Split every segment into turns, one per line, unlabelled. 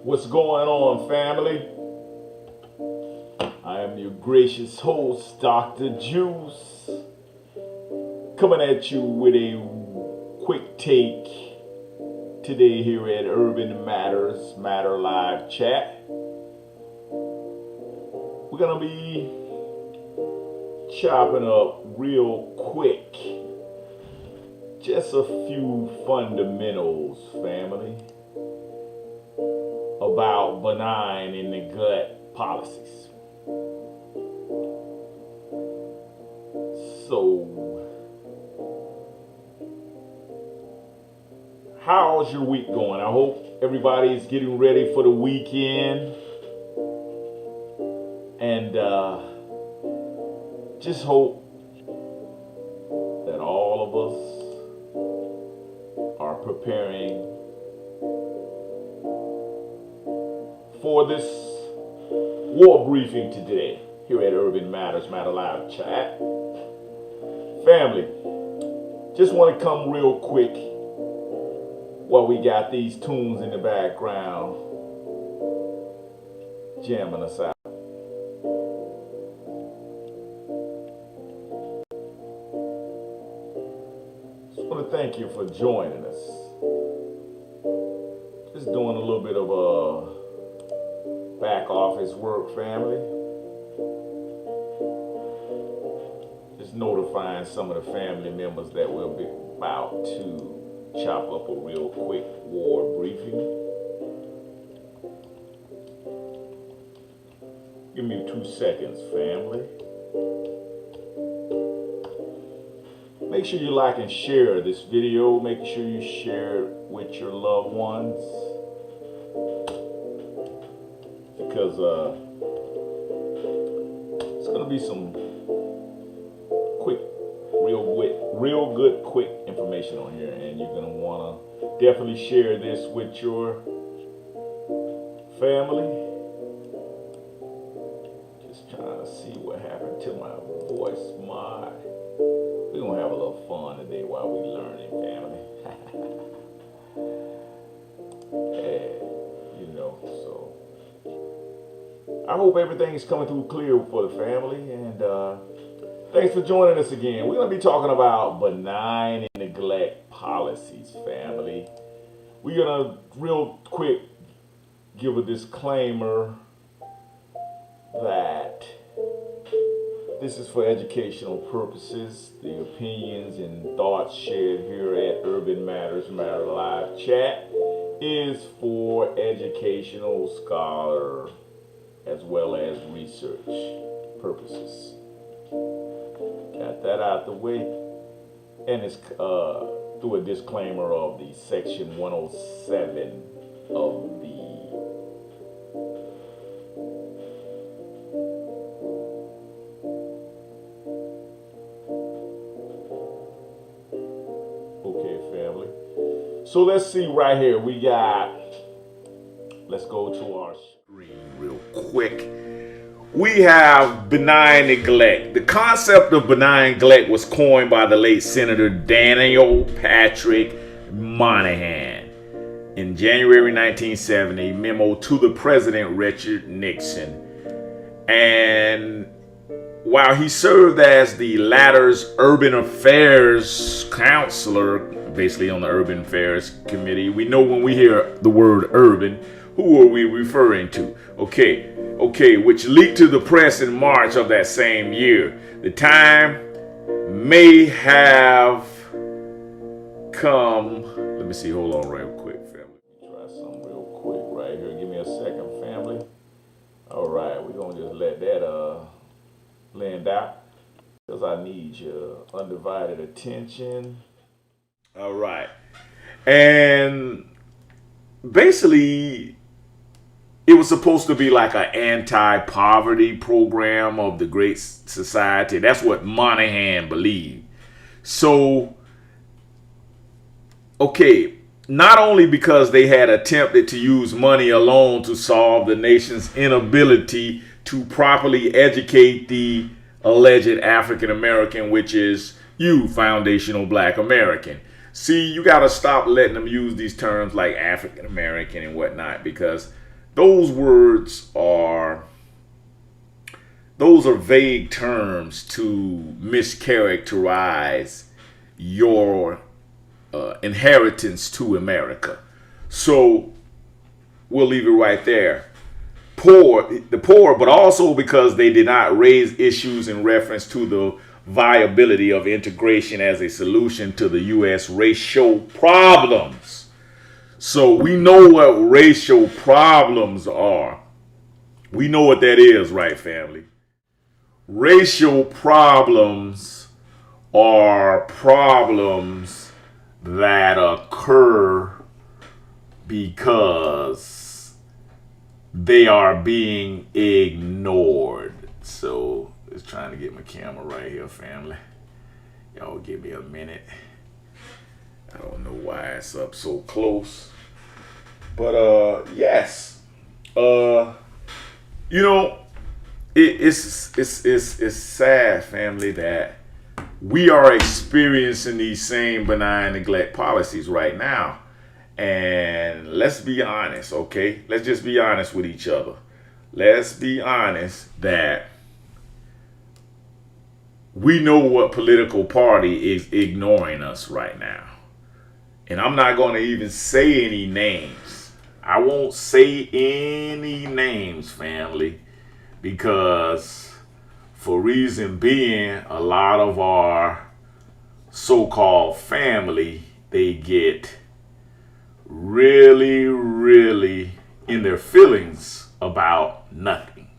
What's going on, family? I am your gracious host, Dr. Juice, coming at you with a quick take today here at Urban Matter Live Chat. We're going to be chopping up real quick just a few fundamentals, family, about benign and neglect policies. So, how's your week going? I hope everybody's getting ready for the weekend. And just hope that all of us are preparing for this war briefing today here at Urban Matter Live Chat. Family, just want to come real quick while we got these tunes in the background jamming us out. Just want to thank you for joining us. Just doing a little bit of back office work, family. Just notifying some of the family members that we'll be about to chop up a real quick war briefing. Give me 2 seconds, family. Make sure you like and share this video. Make sure you share it with your loved ones. Because it's going to be some quick, real good, quick information on here. And you're going to want to definitely share this with your family. Just trying to see what happened to my voice. We're going to have a little fun today while we learning, family. So I hope everything is coming through clear for the family. And thanks for joining us again. We're going to be talking about benign and neglect policies, family. We're going to real quick give a disclaimer that this is for educational purposes. The opinions and thoughts shared here at Urban Matter Live Chat is for educational, scholar, as well as research purposes. Got that out the way. And it's through a disclaimer of the section 107 of the So let's see right here. Let's go to our screen real quick. We have benign neglect. The concept of benign neglect was coined by the late Senator Daniel Patrick Moynihan in January 1970, a memo to the President Richard Nixon. And while he served as the latter's urban affairs counselor, basically on the Urban Affairs Committee, we know when we hear the word urban, who are we referring to? Okay, which leaked to the press in March of that same year. The time may have come. Let me see, hold on real quick, family. Try something real quick right here. Give me a second, family. All right, we're going to just let that land out because I need your undivided attention. All right. And basically, it was supposed to be like an anti-poverty program of the Great Society. That's what Moynihan believed. So, not only because they had attempted to use money alone to solve the nation's inability to properly educate the alleged African American, which is you, foundational Black American. See, you got to stop letting them use these terms like African American and whatnot, because those words are, those are vague terms to mischaracterize your inheritance to America. So we'll leave it right there. The poor, but also because they did not raise issues in reference to the viability of integration as a solution to the U.S. racial problems. So we know what racial problems are. We know what that is, right, family? Racial problems are problems that occur because they are being ignored. So, just trying to get my camera right here, family. Y'all give me a minute. I don't know why it's up so close. But, yes. You know, it's sad, family, that we are experiencing these same benign neglect policies right now. And let's be honest, okay? Let's just be honest with each other. Let's be honest that we know what political party is ignoring us right now. And I'm not going to even say any names. I won't say any names, family, because for reason being, a lot of our so-called family, they get really, really in their feelings about nothing.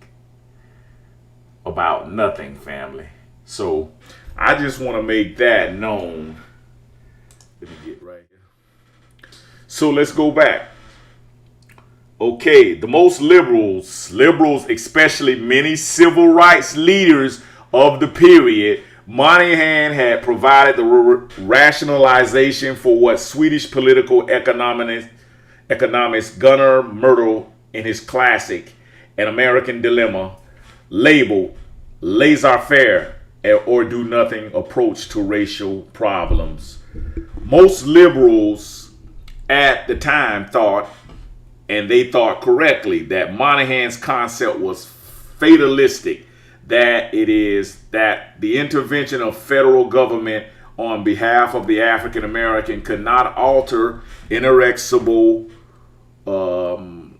About nothing, family. So I just want to make that known. Let me get right here. So let's go back. Okay, the most liberals, especially many civil rights leaders of the period, Moynihan had provided the rationalization for what Swedish political economist Gunnar Myrdal in his classic An American Dilemma labeled laissez-faire or do nothing approach to racial problems. Most liberals at the time thought, and they thought correctly, that Moynihan's concept was fatalistic, that it is that the intervention of federal government on behalf of the African American could not alter inexorable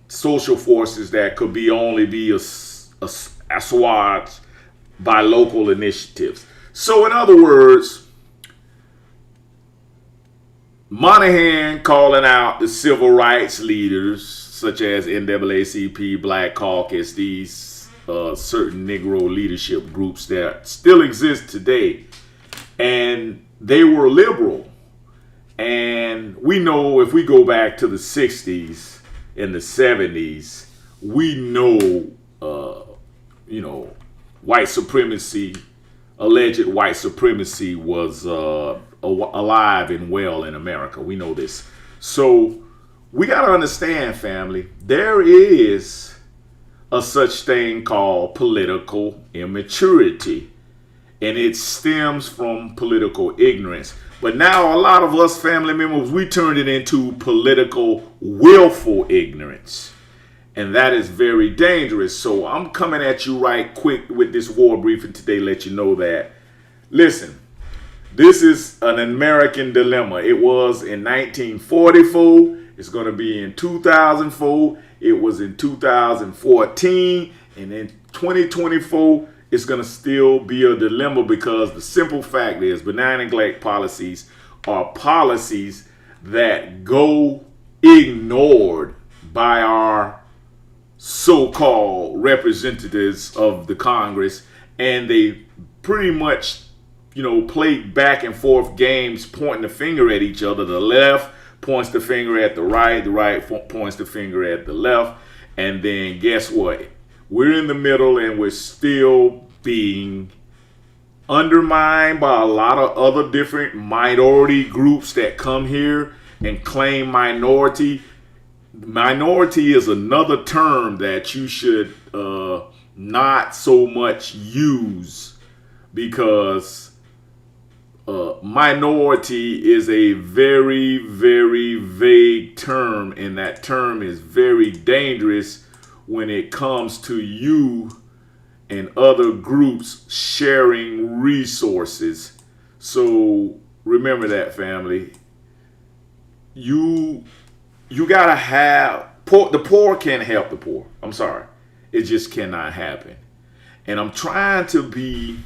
social forces that could only be assuaged by local initiatives. So in other words, Moynihan calling out the civil rights leaders such as NAACP, Black Caucus, these certain Negro leadership groups that still exist today, and they were liberal. And we know if we go back to the 60s and the 70s, we know, white supremacy, alleged white supremacy was alive and well in America. We know this. So we got to understand, family, there is a such thing called political immaturity, and it stems from political ignorance. But now a lot of us family members, we turned it into political willful ignorance. And that is very dangerous. So I'm coming at you right quick with this war briefing today, let you know that, listen, this is an American dilemma. It was in 1944. It's going to be in 2004. It was in 2014. And in 2024, it's going to still be a dilemma, because the simple fact is benign neglect policies are policies that go ignored by our so-called representatives of the Congress, and they pretty much, play back and forth games pointing the finger at each other. The left points the finger at the right points the finger at the left, and then guess what? We're in the middle, and we're still being undermined by a lot of other different minority groups that come here and claim minority. Minority is another term that you should not so much use, because minority is a very, very vague term, and that term is very dangerous when it comes to you and other groups sharing resources. So remember that, family. You gotta have the poor can't help the poor. I'm sorry. It just cannot happen. And I'm trying to be,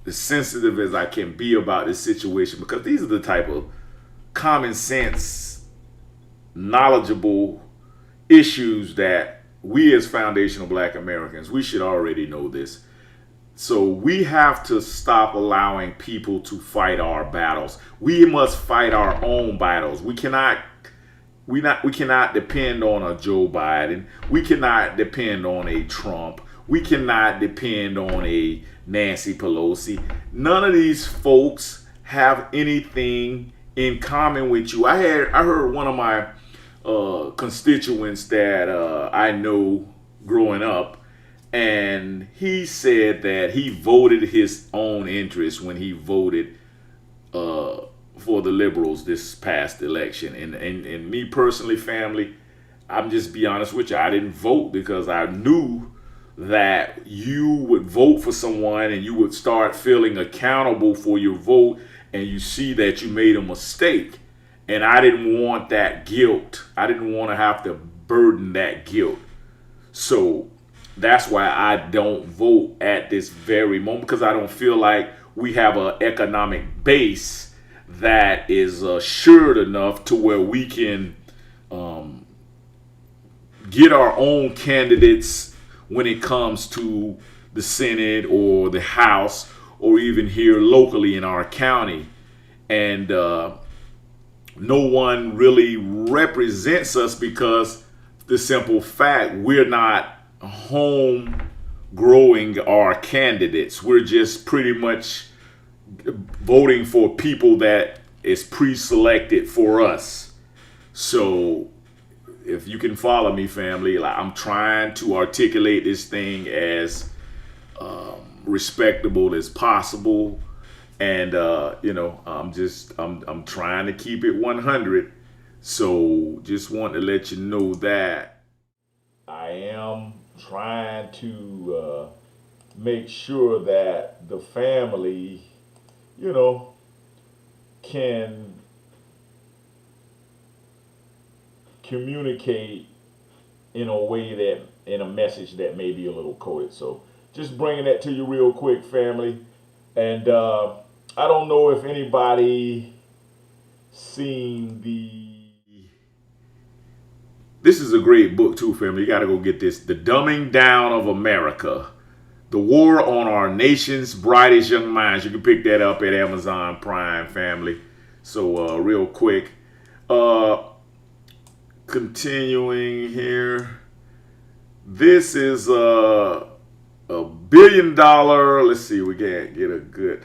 as sensitive as I can be about this situation, because these are the type of common sense, knowledgeable issues that we as foundational Black Americans, we should already know this. So we have to stop allowing people to fight our battles. We must fight our own battles. We cannot depend on a Joe Biden. We cannot depend on a Trump. We cannot depend on a Nancy Pelosi. None of these folks have anything in common with you. I heard one of my constituents that I know growing up, and he said that he voted his own interest when he voted for the liberals this past election. And me personally, family, I'm just be honest with you, I didn't vote because I knew that you would vote for someone and you would start feeling accountable for your vote, and you see that you made a mistake. And I didn't want that guilt. I didn't want to have to burden that guilt. So that's why I don't vote at this very moment, because I don't feel like we have an economic base that is assured enough to where we can get our own candidates when it comes to the Senate or the House or even here locally in our county. And no one really represents us because the simple fact we're not home growing our candidates. We're just pretty much voting for people that is pre-selected for us. So if you can follow me, family, like I'm trying to articulate this thing as respectable as possible. And I'm trying to keep it 100. So just want to let you know that I am trying to make sure that the family, can communicate in a way that, in a message that may be a little coded. So just bringing that to you real quick, family. And I don't know if anybody seen this is a great book too, family. You got to go get this. The Dumbing Down of America. The War on Our Nation's Brightest Young Minds. You can pick that up at Amazon Prime, family. So real quick. Continuing here. This is a $1 billion. Let's see, we can't get a good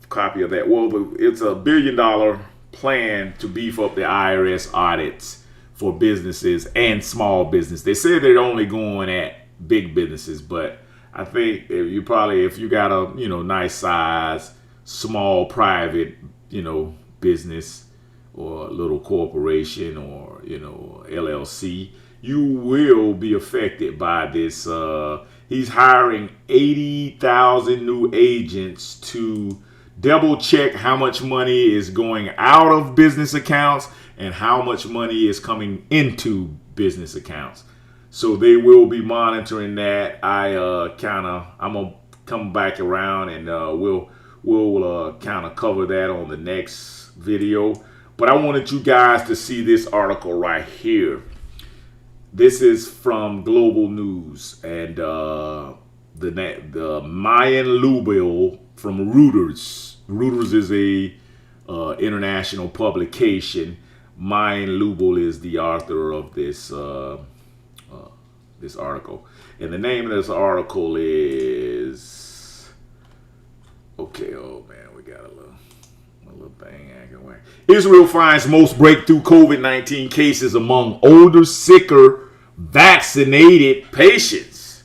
copy of that. Well, it's a $1 billion plan to beef up the IRS audits for businesses and small business. They say they're only going at big businesses, but I think if you got a nice size small private business or a little corporation or LLC, you will be affected by this. He's hiring 80,000 new agents to double check how much money is going out of business accounts and how much money is coming into business accounts. So they will be monitoring that. I'm gonna come back around and we'll kind of cover that on the next video. But I wanted you guys to see this article right here. This is from Global News, and the Mayan Lubel from Reuters. Reuters is a international publication. Mayan Lubel is the author of this this article, and the name of this article is okay. Oh man, we got a little thing acting weird. Israel finds most breakthrough COVID-19 cases among older, sicker, vaccinated patients.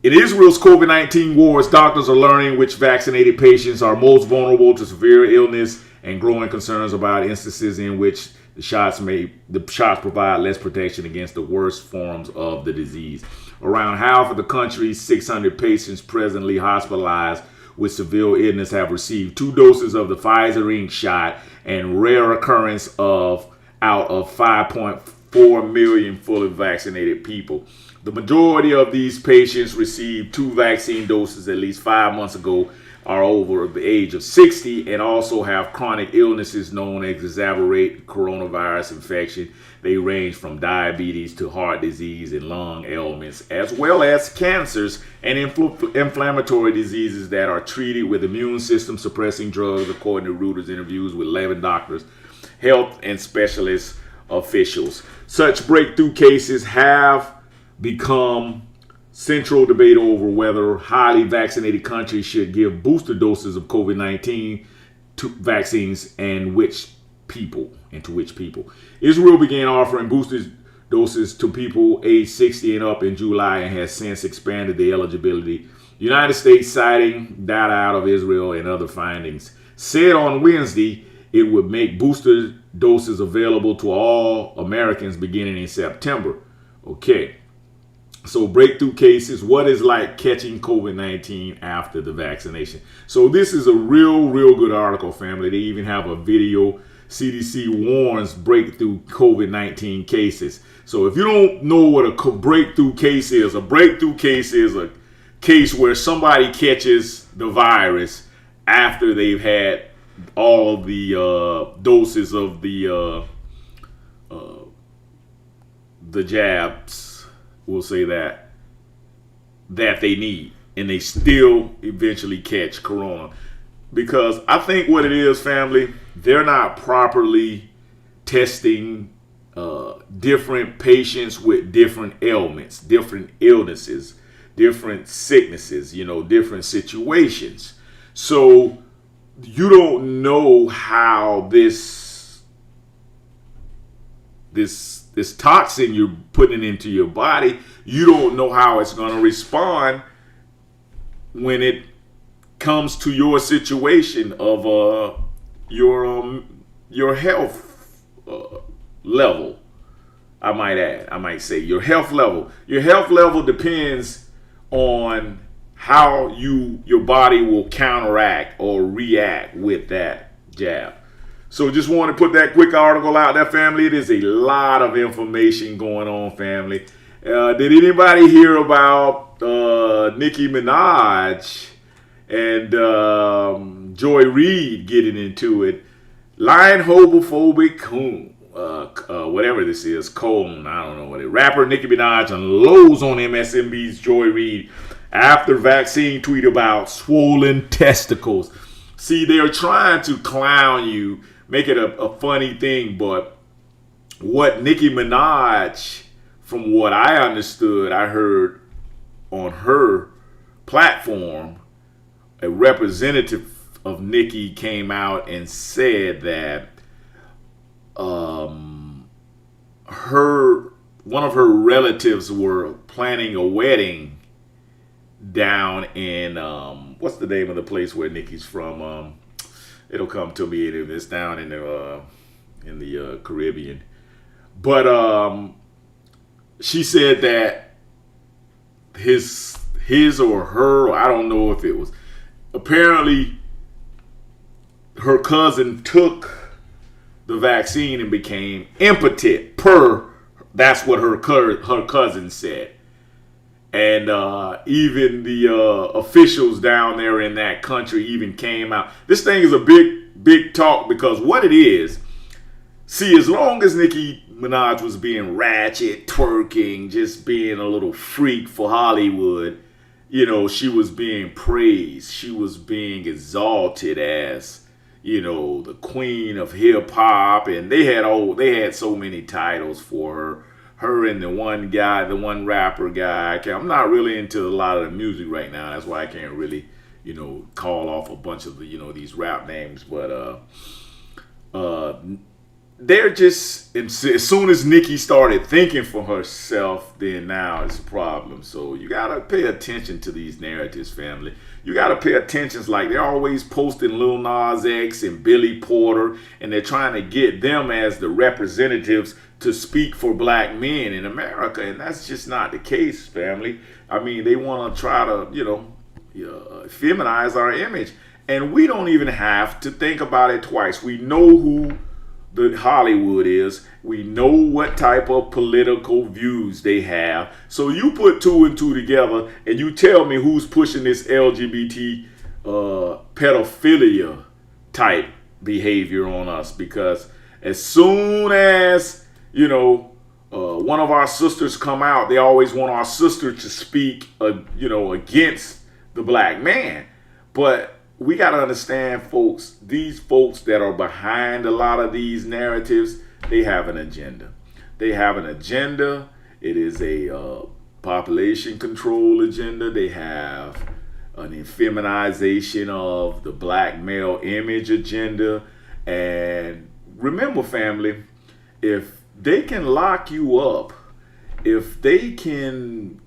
In Israel's COVID-19 wars, doctors are learning which vaccinated patients are most vulnerable to severe illness and growing concerns about instances in which The shots provide less protection against the worst forms of the disease. Around half of the country's 600 patients presently hospitalized with severe illness have received 2 doses of the Pfizer Inc. shot, and rare occurrence of out of 5.4 million fully vaccinated people. The majority of these patients received 2 vaccine doses at least 5 months ago, are over the age of 60, and also have chronic illnesses known as exacerbate coronavirus infection. They range from diabetes to heart disease and lung ailments, as well as cancers and inflammatory diseases that are treated with immune system suppressing drugs, according to Reuters interviews with 11 doctors, health and specialist officials. Such breakthrough cases have become central debate over whether highly vaccinated countries should give booster doses of COVID-19 vaccines and to which people. Israel began offering booster doses to people aged 60 and up in July and has since expanded the eligibility. The United States, citing data out of Israel and other findings, said on Wednesday it would make booster doses available to all Americans beginning in September. Okay. So breakthrough cases, what is like catching COVID-19 after the vaccination? So this is a real good article, family. They even have a video. CDC warns breakthrough COVID-19 cases. So if you don't know what a breakthrough case is a case where somebody catches the virus after they've had all the doses of the jabs, we'll say that they need, and they still eventually catch corona. Because I think what it is, family, they're not properly testing different patients with different ailments, different illnesses, different sicknesses, different situations. So you don't know how this toxin you're putting into your body, you don't know how it's going to respond when it comes to your situation of your health level. I might say your health level. Your health level depends on how your body will counteract or react with that jab. So just want to put that quick article out there, family. It is a lot of information going on, family. Did anybody hear about Nicki Minaj and Joy Reid getting into it? Lying homophobic coon, whatever this is, cone, I don't know what it. Rapper Nicki Minaj unloads on MSNBC's Joy Reid after vaccine tweet about swollen testicles. See, they're trying to clown you, make it a funny thing, but what Nicki Minaj, from what I understood, I heard on her platform, a representative of Nicki came out and said that one of her relatives were planning a wedding down in what's the name of the place where Nicki's from? It'll come to me. It's down in the Caribbean. But she said that his or her, I don't know if it was, apparently her cousin took the vaccine and became impotent. That's what her cousin said. And even the officials down there in that country even came out. This thing is a big talk, because what it is, see, as long as Nicki Minaj was being ratchet, twerking, just being a little freak for Hollywood, she was being praised. She was being exalted as, the queen of hip hop, and they had so many titles for her. Her and the one rapper guy. I'm not really into a lot of the music right now. That's why I can't really, call off a bunch of the, these rap names. But they're just, as soon as Nikki started thinking for herself, then now it's a problem. So you got to pay attention to these narratives, family. You got to pay attention. Like, they're always posting Lil Nas X and Billy Porter, and they're trying to get them as the representatives to speak for black men in America. And that's just not the case, family. I mean, they want to try to, feminize our image. And we don't even have to think about it twice. We know who the Hollywood is. We know what type of political views they have. So you put two and two together and you tell me who's pushing this LGBT pedophilia type behavior on us. Because as soon as, one of our sisters come out, they always want our sister to speak, against the black man. But we got to understand, folks, these folks that are behind a lot of these narratives, they have an agenda. They have an agenda. It is a population control agenda. They have an effeminization of the black male image agenda. And remember, family, if they can lock you up, if they can,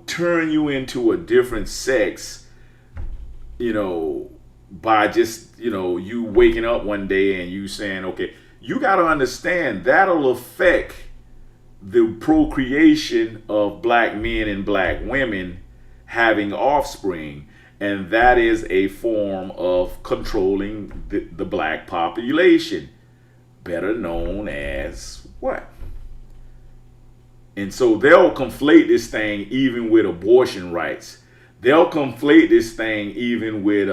turn you into a different sex, by just, you waking up one day and you saying, okay, you got to understand that'll affect the procreation of black men and black women having offspring. And that is a form of controlling the black population, better known as what? And so they'll conflate this thing even with abortion rights. They'll conflate this thing even with,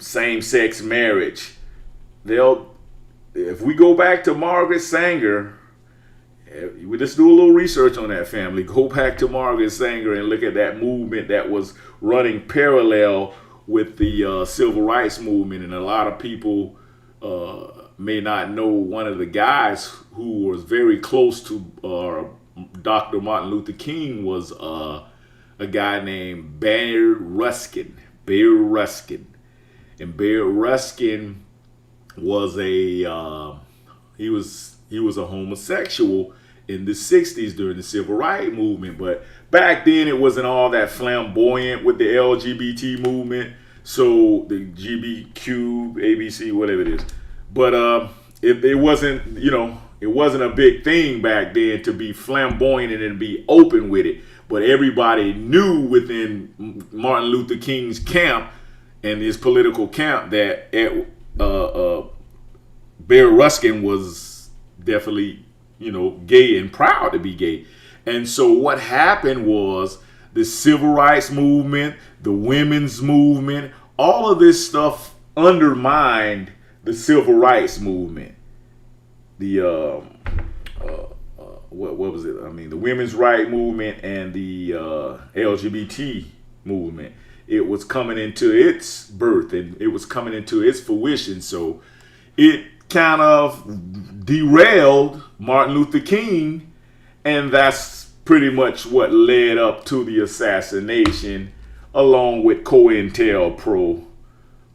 same-sex marriage. If we go back to Margaret Sanger, we just do a little research on that, family. Go back to Margaret Sanger and look at that movement that was running parallel with the civil rights movement. And a lot of people may not know one of the guys who was very close to Dr. Martin Luther King was a guy named Bayard Ruskin. And Bayard Ruskin was he was a homosexual in the 60s during the civil rights movement. But back then it wasn't all that flamboyant with the LGBT movement. So the GBQ, ABC, whatever it is. But it wasn't, it wasn't a big thing back then to be flamboyant and be open with it. But everybody knew within Martin Luther King's camp and his political camp that Bayard Ruskin was definitely, gay and proud to be gay. And so what happened was the civil rights movement, the women's movement, all of this stuff undermined the civil rights movement. The what was it? I mean, the women's rights movement and the LGBT movement. It was coming into its birth and it was coming into its fruition. So it kind of derailed Martin Luther King, and that's pretty much what led up to the assassination, along with COINTELPRO.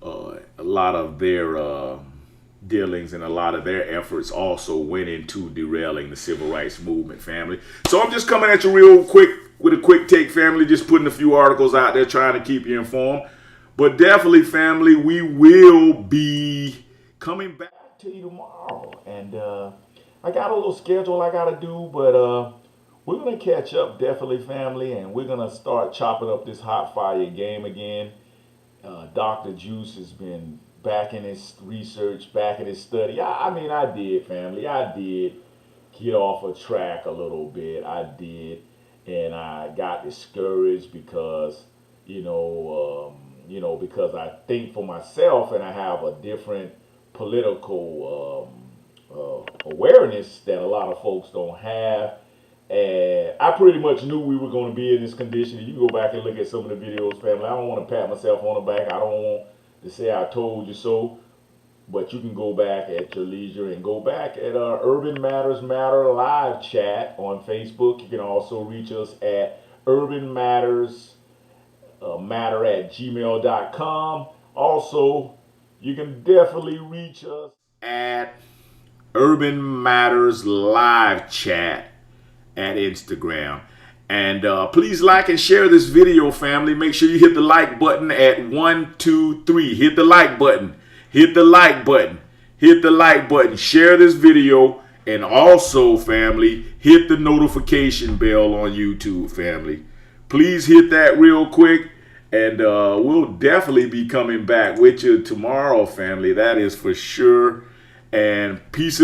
A lot of their dealings and a lot of their efforts also went into derailing the civil rights movement, family. So I'm just coming at you real quick with a quick take, family, just putting a few articles out there trying to keep you informed. But definitely, family, we will be coming back to you tomorrow. And I got a little schedule I got to do, but we're going to catch up, definitely, family, and we're going to start chopping up this hot fire game again. Dr. Juice has been back in his research, back in his study. I did, family. I did get off a track a little bit. I did. And I got discouraged because, because I think for myself and I have a different political awareness that a lot of folks don't have. And I pretty much knew we were going to be in this condition. You go back and look at some of the videos, family. I don't want to pat myself on the back. I don't want to say I told you so. But you can go back at your leisure and go back at our Urban Matters Matter live chat on Facebook. You can also reach us at urbanmattersmatter@gmail.com. Also, You can definitely reach us at Urban Matters Live Chat at Instagram. And please like and share this video, family. Make sure you hit the like button at 1, 2, 3. Hit the like button. Hit the like button. Hit the like button. Share this video. And also, family, hit the notification bell on YouTube, family. Please hit that real quick. And we'll definitely be coming back with you tomorrow, family. That is for sure. And peace and